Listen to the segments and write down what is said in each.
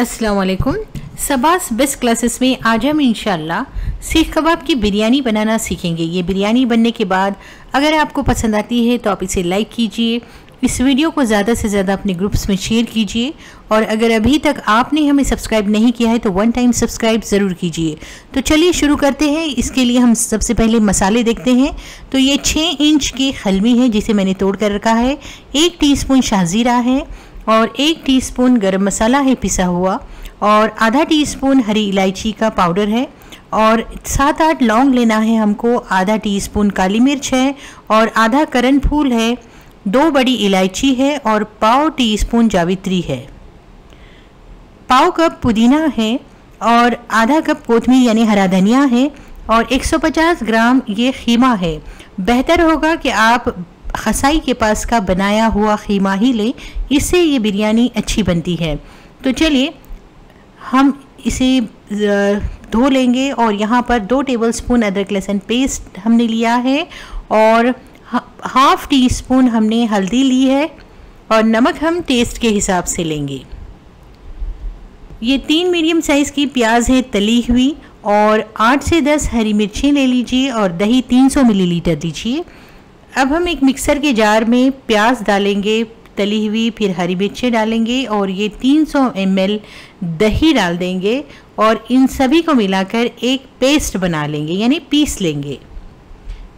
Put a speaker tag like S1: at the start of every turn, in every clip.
S1: अस्सलाम वालेकुम। सबास best classes में आज हम इंशाल्लाह सीख कबाब की बिरयानी बनाना सीखेंगे। ये बिरयानी बनने के बाद अगर आपको पसंद आती है तो आप इसे लाइक कीजिए, इस वीडियो को ज़्यादा से ज़्यादा अपने ग्रुप्स में शेयर कीजिए और अगर अभी तक आपने हमें सब्सक्राइब नहीं किया है तो वन टाइम सब्सक्राइब ज़रूर कीजिए। तो चलिए शुरू करते हैं। इसके लिए हम सबसे पहले मसाले देखते हैं। तो ये 6 इंच की हलमी है जिसे मैंने तोड़ कर रखा है, 1 टीस्पून शाहजीरा है और 1 टीस्पून गरम मसाला है पिसा हुआ और आधा टीस्पून हरी इलायची का पाउडर है और 7-8 लौंग लेना है हमको, आधा टीस्पून काली मिर्च है और आधा करण फूल है, 2 बड़ी इलायची है और पाव टीस्पून जावित्री है, पाव कप पुदीना है और आधा कप कोथमीर यानी हरा धनिया है और 150 ग्राम ये खीमा है। बेहतर होगा कि आप खसाई के पास का बनाया हुआ खीमा ही लें, इससे ये बिरयानी अच्छी बनती है। तो चलिए हम इसे धो लेंगे और यहाँ पर 2 टेबलस्पून अदरक लहसुन पेस्ट हमने लिया है और हाफ टी स्पून हमने हल्दी ली है और नमक हम टेस्ट के हिसाब से लेंगे। ये 3 मीडियम साइज़ की प्याज है तली हुई और 8 से 10 हरी मिर्चें ले लीजिए और दही 300 मिलीलीटर लीजिए। अब हम एक मिक्सर के जार में प्याज डालेंगे तली हुई, फिर हरी मिर्चें डालेंगे और ये 300 ml दही डाल देंगे और इन सभी को मिलाकर एक पेस्ट बना लेंगे यानी पीस लेंगे।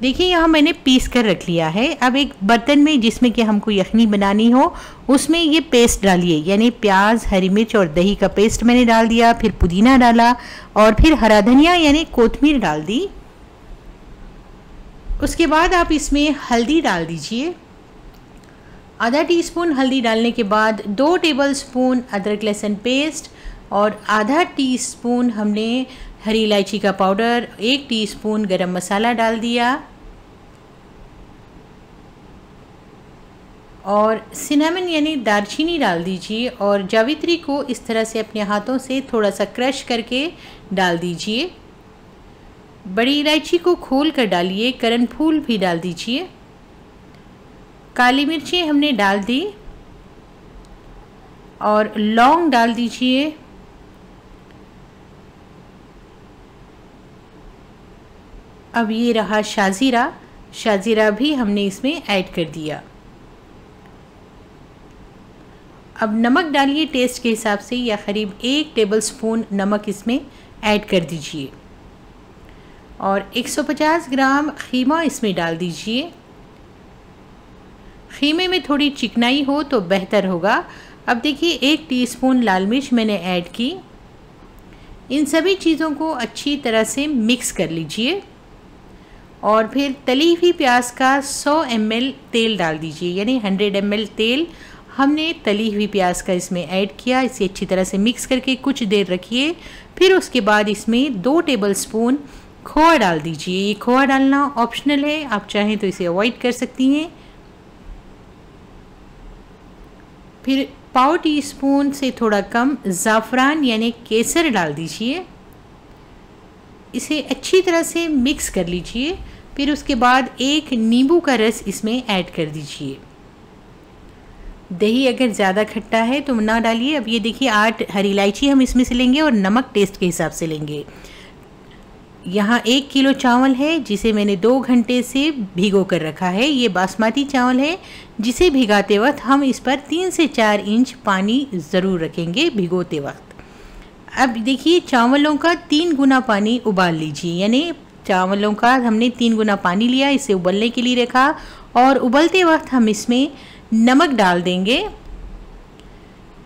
S1: देखिए यहाँ मैंने पीस कर रख लिया है। अब एक बर्तन में जिसमें कि हमको यखनी बनानी हो उसमें ये पेस्ट डालिए, यानी प्याज, हरी मिर्च और दही का पेस्ट मैंने डाल दिया, फिर पुदीना डाला और फिर हरा धनिया यानी कोथमीर डाल दी। उसके बाद आप इसमें हल्दी डाल दीजिए, आधा टीस्पून हल्दी डालने के बाद 2 टेबलस्पून अदरक लहसुन पेस्ट और आधा टीस्पून हमने हरी इलायची का पाउडर, 1 टीस्पून गरम मसाला डाल दिया और सिनेमन यानी दालचीनी डाल दीजिए और जावित्री को इस तरह से अपने हाथों से थोड़ा सा क्रश करके डाल दीजिए। बड़ी इलायची को खोल कर डालिए, करण फूल भी डाल दीजिए, काली मिर्चें हमने डाल दी और लौंग डाल दीजिए। अब ये रहा शाहजीरा, शाहजीरा भी हमने इसमें ऐड कर दिया। अब नमक डालिए टेस्ट के हिसाब से या करीब 1 टेबलस्पून नमक इसमें ऐड कर दीजिए और 150 ग्राम खीमा इसमें डाल दीजिए। खीमे में थोड़ी चिकनाई हो तो बेहतर होगा। अब देखिए 1 टीस्पून लाल मिर्च मैंने ऐड की। इन सभी चीज़ों को अच्छी तरह से मिक्स कर लीजिए और फिर तली हुई प्याज का 100 ml तेल डाल दीजिए, यानी 100 ml तेल हमने तली हुई प्याज का इसमें ऐड किया। इसे अच्छी तरह से मिक्स करके कुछ देर रखिए। फिर उसके बाद इसमें 2 टेबलस्पून खोआ डाल दीजिए। ये खोआ डालना ऑप्शनल है, आप चाहें तो इसे अवॉइड कर सकती हैं। फिर पाव टीस्पून से थोड़ा कम ज़ाफ़रान यानी केसर डाल दीजिए। इसे अच्छी तरह से मिक्स कर लीजिए। फिर उसके बाद 1 नींबू का रस इसमें ऐड कर दीजिए। दही अगर ज़्यादा खट्टा है तो ना डालिए। अब ये देखिए 8 हरी इलायची हम इसमें से लेंगे और नमक टेस्ट के हिसाब से लेंगे। यहाँ 1 किलो चावल है जिसे मैंने 2 घंटे से भिगो कर रखा है। ये बासमती चावल है जिसे भिगाते वक्त हम इस पर 3 से 4 इंच पानी ज़रूर रखेंगे भिगोते वक्त। अब देखिए चावलों का 3 गुना पानी उबाल लीजिए, यानी चावलों का हमने 3 गुना पानी लिया, इसे उबलने के लिए रखा और उबलते वक्त हम इसमें नमक डाल देंगे।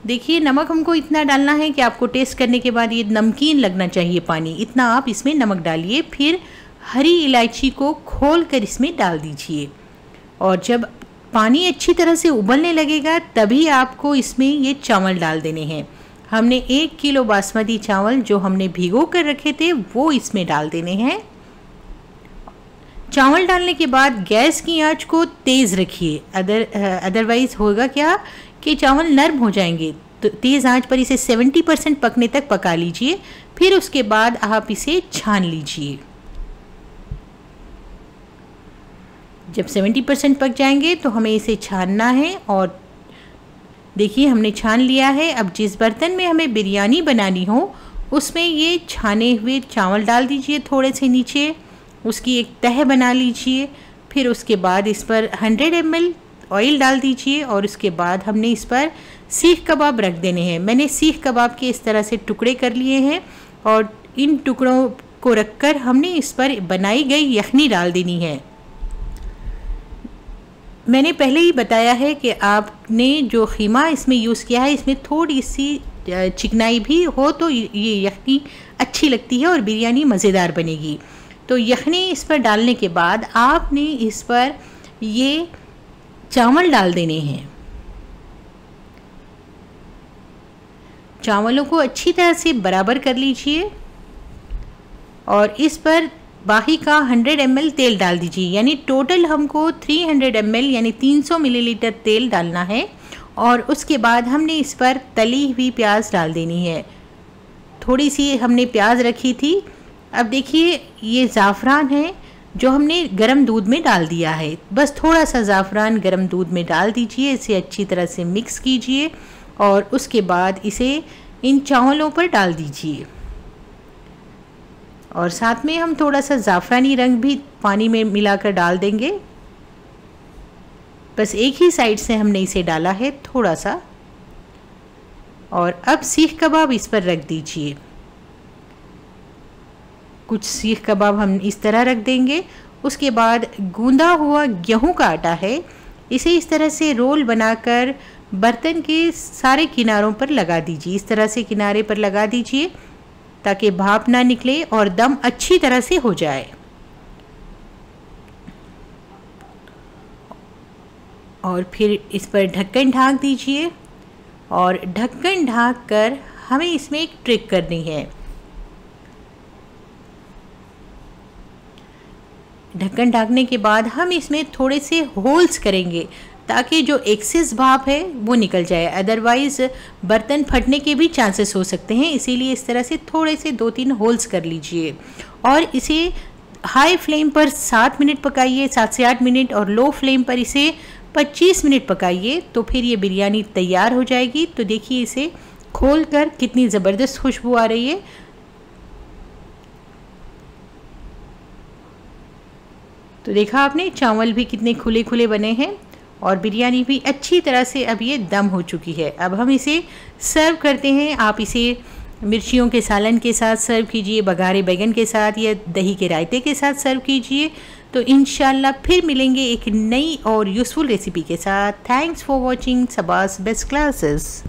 S1: देखिए नमक हमको इतना डालना है कि आपको टेस्ट करने के बाद ये नमकीन लगना चाहिए पानी, इतना आप इसमें नमक डालिए। फिर हरी इलायची को खोल कर इसमें डाल दीजिए और जब पानी अच्छी तरह से उबलने लगेगा तभी आपको इसमें ये चावल डाल देने हैं। हमने 1 किलो बासमती चावल जो हमने भिगो कर रखे थे वो इसमें डाल देने हैं। चावल डालने के बाद गैस की आंच को तेज़ रखिए, अदरवाइज़ होगा क्या कि चावल नरम हो जाएंगे। तो तेज़ आंच पर इसे 70% पकने तक पका लीजिए। फिर उसके बाद आप इसे छान लीजिए। जब 70% पक जाएंगे तो हमें इसे छानना है और देखिए हमने छान लिया है। अब जिस बर्तन में हमें बिरयानी बनानी हो उसमें ये छाने हुए चावल डाल दीजिए थोड़े से नीचे, उसकी एक तह बना लीजिए। फिर उसके बाद इस पर 100 ml ऑयल डाल दीजिए और उसके बाद हमने इस पर सीख कबाब रख देने हैं। मैंने सीख कबाब के इस तरह से टुकड़े कर लिए हैं और इन टुकड़ों को रखकर हमने इस पर बनाई गई यखनी डाल देनी है। मैंने पहले ही बताया है कि आपने जो खीमा इसमें यूज़ किया है इसमें थोड़ी सी चिकनाई भी हो तो ये यखनी अच्छी लगती है और बिरयानी मज़ेदार बनेगी। तो यखनी इस पर डालने के बाद आपने इस पर ये चावल डाल देने हैं। चावलों को अच्छी तरह से बराबर कर लीजिए और इस पर बाकी का 100 ml तेल डाल दीजिए। यानी टोटल हमको 300 ml यानी 300 मिलीलीटर तेल डालना है और उसके बाद हमने इस पर तली हुई प्याज डाल देनी है। थोड़ी सी हमने प्याज रखी थी। अब देखिए ये ज़ाफ़रान है जो हमने गरम दूध में डाल दिया है। बस थोड़ा सा ज़ाफ़रान गरम दूध में डाल दीजिए, इसे अच्छी तरह से मिक्स कीजिए और उसके बाद इसे इन चावलों पर डाल दीजिए और साथ में हम थोड़ा सा ज़ाफ़रानी रंग भी पानी में मिलाकर डाल देंगे। बस एक ही साइड से हमने इसे डाला है थोड़ा सा। और अब सीख कबाब इस पर रख दीजिए। कुछ सीख कबाब हम इस तरह रख देंगे। उसके बाद गूंदा हुआ गेहूं का आटा है, इसे इस तरह से रोल बनाकर बर्तन के सारे किनारों पर लगा दीजिए। इस तरह से किनारे पर लगा दीजिए ताकि भाप ना निकले और दम अच्छी तरह से हो जाए। और फिर इस पर ढक्कन ढाँक दीजिए और ढक्कन ढाँक कर हमें इसमें एक ट्रिक करनी है। ढक्कन ढकने के बाद हम इसमें थोड़े से होल्स करेंगे ताकि जो एक्सेस भाप है वो निकल जाए, अदरवाइज़ बर्तन फटने के भी चांसेस हो सकते हैं। इसीलिए इस तरह से थोड़े से 2-3 होल्स कर लीजिए और इसे हाई फ्लेम पर 7 मिनट पकाइए, 7 से 8 मिनट, और लो फ्लेम पर इसे 25 मिनट पकाइए। तो फिर ये बिरयानी तैयार हो जाएगी। तो देखिए इसे खोल कर कितनी ज़बरदस्त खुशबू आ रही है। तो देखा आपने चावल भी कितने खुले खुले बने हैं और बिरयानी भी अच्छी तरह से अब ये दम हो चुकी है। अब हम इसे सर्व करते हैं। आप इसे मिर्चियों के सालन के साथ सर्व कीजिए, बघारे बैगन के साथ या दही के रायते के साथ सर्व कीजिए। तो इंशाल्लाह फिर मिलेंगे एक नई और यूज़फुल रेसिपी के साथ। Thanks for watching सबास best classes.